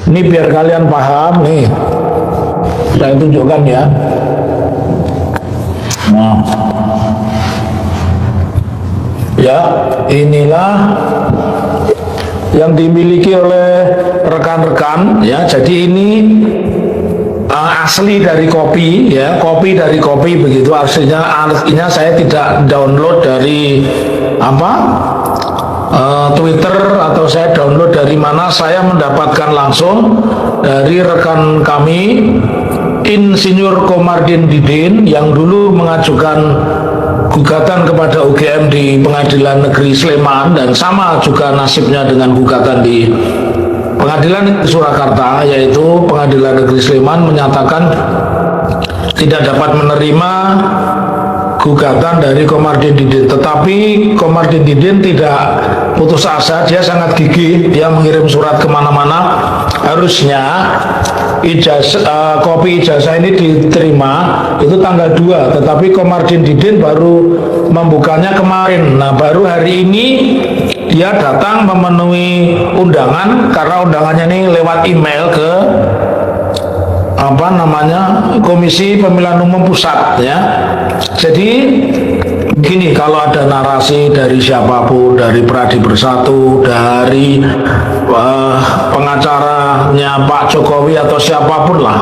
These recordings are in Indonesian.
Ini biar kalian paham nih. Saya tunjukkan ya. Nah, ya inilah yang dimiliki oleh rekan-rekan ya. Jadi ini asli dari kopi ya, kopi dari kopi begitu aslinya. Artinya saya tidak download dari Twitter atau saya download dari mana, saya mendapatkan langsung dari rekan kami Insinyur Komardin Didin yang dulu mengajukan gugatan kepada UGM di Pengadilan Negeri Sleman, dan sama juga nasibnya dengan gugatan di Pengadilan Surakarta, yaitu Pengadilan Negeri Sleman menyatakan tidak dapat menerima gugatan dari Komardin Didin. Tetapi Komardin Didin tidak putus asa, dia sangat gigih, dia mengirim surat kemana-mana. Harusnya kopi ijazah ini diterima itu tanggal 2, tetapi Komardin Didin baru membukanya kemarin. Nah, baru hari ini dia datang memenuhi undangan, karena undangannya ini lewat email ke Komisi Pemilihan Umum Pusat ya. Jadi gini, kalau ada narasi dari siapapun, dari Pradi Bersatu, dari pengacaranya Pak Jokowi atau siapapun lah,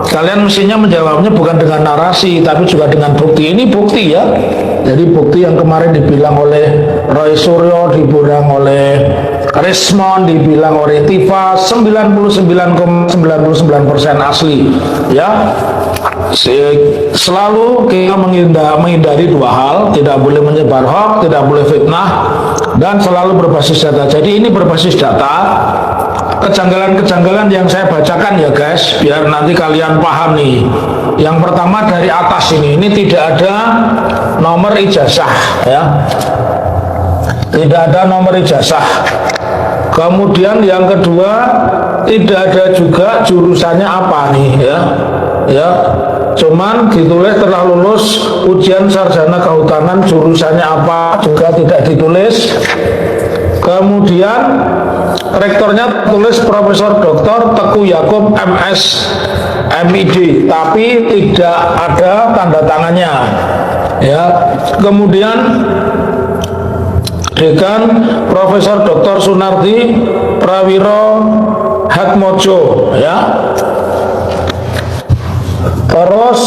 kalian mestinya menjawabnya bukan dengan narasi tapi juga dengan bukti. Ini bukti ya. Jadi bukti yang kemarin dibilang oleh Roy Suryo, dibilang oleh Rismon, dibilang oleh Tifa, 99,99% asli ya. Selalu kita menghindari dua hal, tidak boleh menyebar hoax, tidak boleh fitnah, dan selalu berbasis data. Jadi ini berbasis data. Kejanggalan-kejanggalan yang saya bacakan ya guys, biar nanti kalian paham nih. Yang pertama dari atas ini tidak ada nomor ijazah ya, tidak ada nomor ijazah. Kemudian yang kedua, tidak ada juga jurusannya apa nih ya, cuman ditulis telah lulus ujian sarjana kehutanan, jurusannya apa juga tidak ditulis. Kemudian rektornya tulis Profesor Dr. Teguh Yakub MS MID, tapi tidak ada tanda tangannya ya. Kemudian Dekan Profesor Dr. Sunardi Prawiro Hatmojo ya. Terus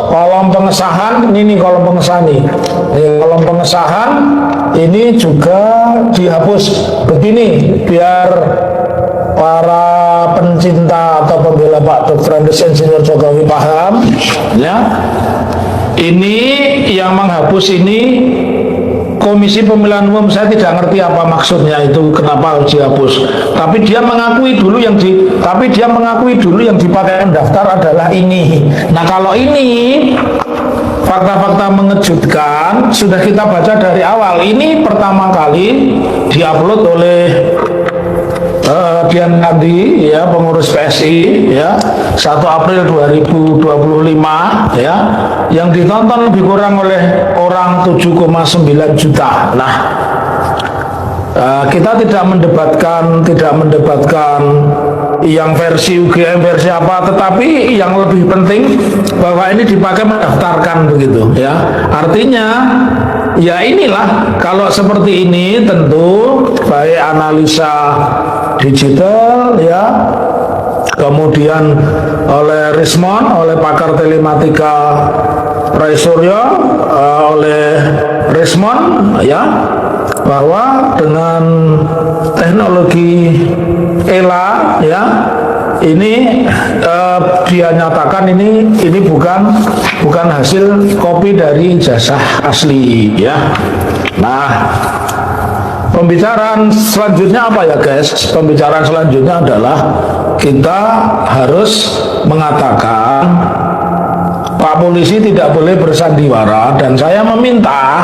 kolom pengesahan, ini kolom pengesahan nih. Kolom pengesahan ini juga dihapus begini, biar para pencinta atau pembela Pak Dr. Andes Insinyur Jokowi paham ya. Ini yang menghapus ini Komisi Pemilihan Umum. Saya tidak ngerti apa maksudnya itu, kenapa harus dihapus. Tapi dia mengakui dulu yang dipakai daftar adalah ini. Nah, kalau ini fakta-fakta mengejutkan sudah kita baca dari awal. Ini pertama kali diupload oleh Dian Kandi ya, pengurus PSI ya, 1 April 2025 ya, yang ditonton lebih kurang oleh orang 7,9 juta. Nah, kita tidak mendebatkan yang versi UGM versi apa, tetapi yang lebih penting bahwa ini dipakai mendaftarkan begitu ya. Artinya ya inilah, kalau seperti ini tentu baik analisa digital ya, kemudian oleh Rismon, oleh pakar telematika Roy Suryo, oleh Rismon ya, bahwa dengan teknologi ELA ya, ini dia nyatakan ini bukan hasil kopi dari ijazah asli ya. Nah, pembicaraan selanjutnya apa ya guys? Pembicaraan selanjutnya adalah kita harus mengatakan Pak Polisi tidak boleh bersandiwara, dan saya meminta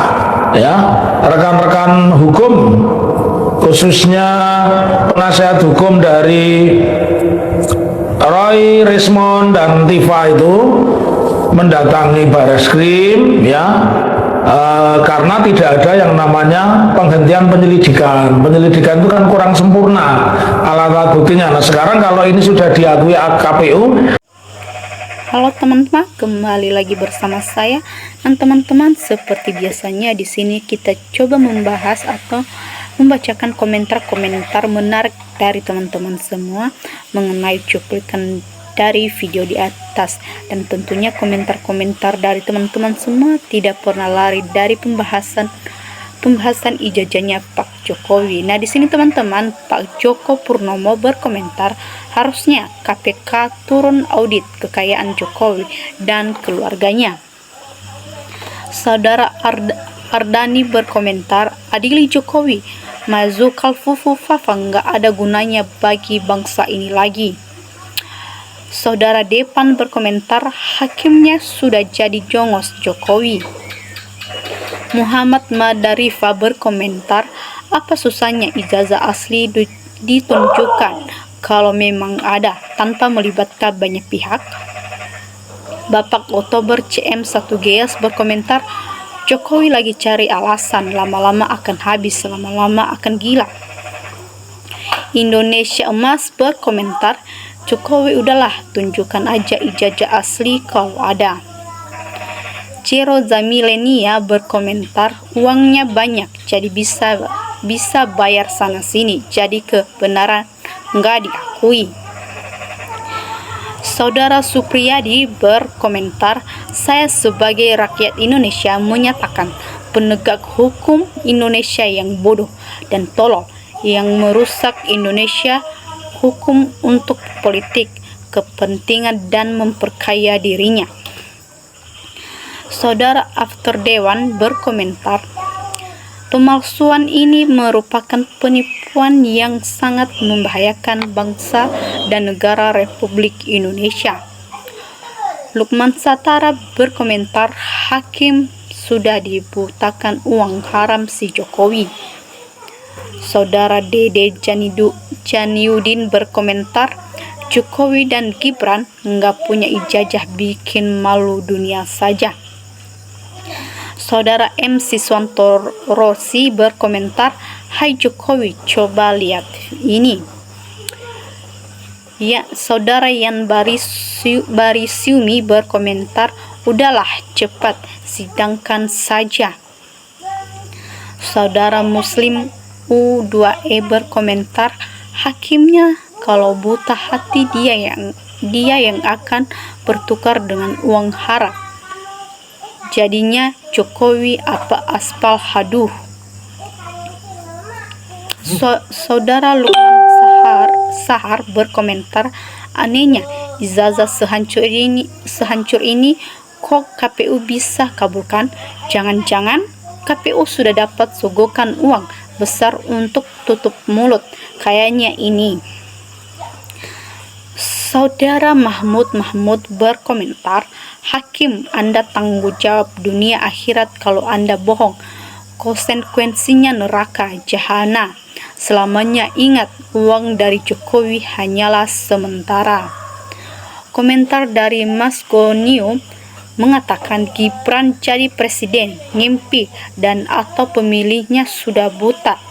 ya rekan-rekan hukum, khususnya penasihat hukum dari Roy, Rismon, dan Tifa itu mendatangi Bareskrim ya, karena tidak ada yang namanya penghentian penyelidikan. Penyelidikan itu kan kurang sempurna alat buktinya. Nah sekarang kalau ini sudah diakui KPU. Halo teman-teman, kembali lagi bersama saya dan teman-teman. Seperti biasanya di sini kita coba membahas atau membacakan komentar-komentar menarik dari teman-teman semua mengenai cuplikan dari video di atas, dan tentunya komentar-komentar dari teman-teman semua tidak pernah lari dari pembahasan ijazahnya Pak Jokowi. Nah, di sini teman-teman, Pak Joko Purnomo berkomentar, harusnya KPK turun audit kekayaan Jokowi dan keluarganya. Saudara Ardani berkomentar, adili Jokowi, maju kalfufu fafa nggak ada gunanya bagi bangsa ini lagi. Saudara Depan berkomentar, hakimnya sudah jadi jongos Jokowi. Muhammad Madarifa berkomentar, apa susahnya ijazah asli ditunjukkan kalau memang ada tanpa melibatkan banyak pihak. Bapak Oktober CM1GS berkomentar, Jokowi lagi cari alasan, lama-lama akan habis, lama-lama akan gila. Indonesia Emas berkomentar, Jokowi udahlah tunjukkan aja ijazah asli kalau ada. Ciro Zamilenia berkomentar, uangnya banyak jadi bisa bayar sana sini, jadi kebenaran nggak diakui. Saudara Supriyadi berkomentar, saya sebagai rakyat Indonesia menyatakan penegak hukum Indonesia yang bodoh dan tolol yang merusak Indonesia hukum untuk politik kepentingan dan memperkaya dirinya. Saudara After Dewan berkomentar, pemalsuan ini merupakan penipuan yang sangat membahayakan bangsa dan negara Republik Indonesia. Lukman Satara berkomentar, hakim sudah dibutakan uang haram si Jokowi. Saudara Dede Janiudin berkomentar, Jokowi dan Gibran nggak punya ijazah, bikin malu dunia saja. Saudara MC Swantorosi berkomentar, hai Jokowi, coba lihat ini. Ya, saudara Yan Barisiumi berkomentar, udahlah cepat sidangkan saja. Saudara Muslim U2E berkomentar, hakimnya kalau buta hati dia yang akan bertukar dengan uang haram. Jadinya Jokowi apa aspal haduh. Saudara Lukman Sahar berkomentar, anehnya ijazah sehancur ini kok KPU bisa kabulkan? Jangan-jangan KPU sudah dapat sogokan uang besar untuk tutup mulut kayaknya ini. Saudara Mahmud berkomentar, hakim Anda tanggung jawab dunia akhirat kalau Anda bohong. Konsekuensinya neraka jahana. Selamanya ingat, uang dari Jokowi hanyalah sementara. Komentar dari Mas Gonio mengatakan, Gibran jadi presiden, ngimpi dan atau pemilihnya sudah buta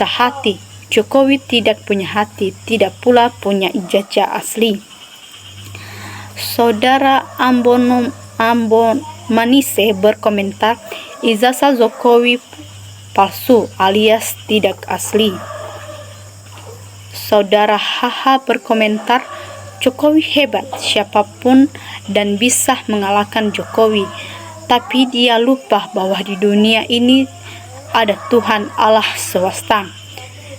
hati. Jokowi tidak punya hati, tidak pula punya ijazah asli. Saudara Ambon Manise berkomentar, ijazah Jokowi palsu alias tidak asli. Saudara Haha berkomentar, Jokowi hebat siapapun dan bisa mengalahkan Jokowi, tapi dia lupa bahwa di dunia ini ada Tuhan Allah swasta.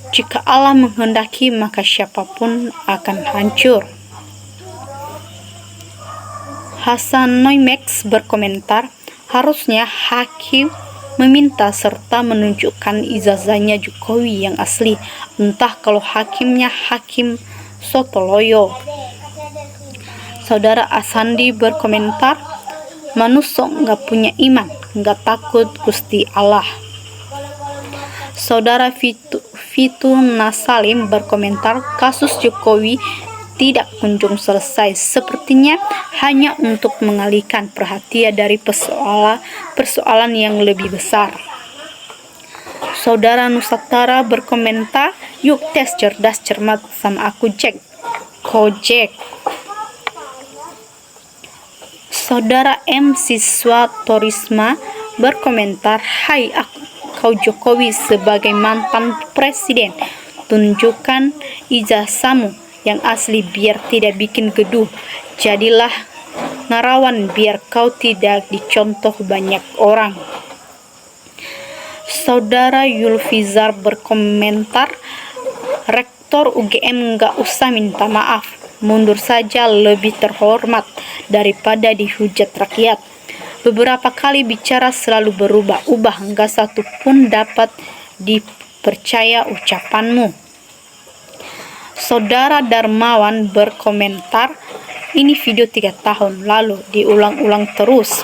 Jika Allah menghendaki, maka siapapun akan hancur. Hasan Noimex berkomentar, harusnya hakim meminta serta menunjukkan ijazahnya Jokowi yang asli, entah kalau hakimnya hakim Sotoloyo. Saudara Asandi berkomentar, manusia nggak punya iman, nggak takut Gusti Allah. Saudara Fitu Nasalim berkomentar, kasus Jokowi tidak kunjung selesai, sepertinya hanya untuk mengalihkan perhatian dari persoalan yang lebih besar. Saudara Nusantara berkomentar, yuk tes cerdas cermat sama aku Jack. Kojek. Saudara M. Siswa Torisma berkomentar, hai kau Jokowi sebagai mantan presiden, tunjukkan ijazahmu yang asli biar tidak bikin geduh. Jadilah ngarawan biar kau tidak dicontoh banyak orang. Saudara Yulfizar berkomentar, Rektor UGM nggak usah minta maaf, mundur saja lebih terhormat daripada dihujat rakyat. Beberapa kali bicara selalu berubah-ubah, nggak satu pun dapat dipercaya ucapanmu. Saudara Darmawan berkomentar, ini video 3 tahun lalu diulang-ulang terus.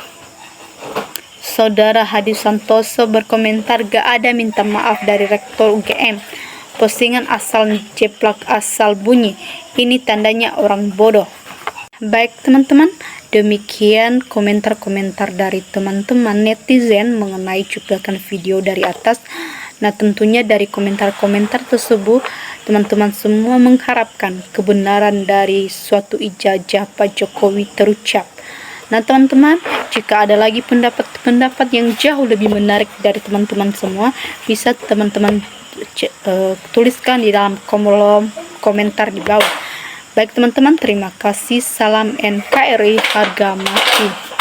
Saudara Hadi Santoso berkomentar, gak ada minta maaf dari Rektor UGM. Postingan asal jeplak asal bunyi. Ini tandanya orang bodoh. Baik teman-teman, demikian komentar-komentar dari teman-teman netizen mengenai cuplikan video dari atas. Nah, tentunya dari komentar-komentar tersebut, teman-teman semua mengharapkan kebenaran dari suatu ijazah Pak Jokowi terucap. Nah teman-teman, jika ada lagi pendapat yang jauh lebih menarik dari teman-teman semua, bisa teman-teman tuliskan di dalam kolom komentar di bawah. Baik teman-teman, terima kasih. Salam NKRI harga mati.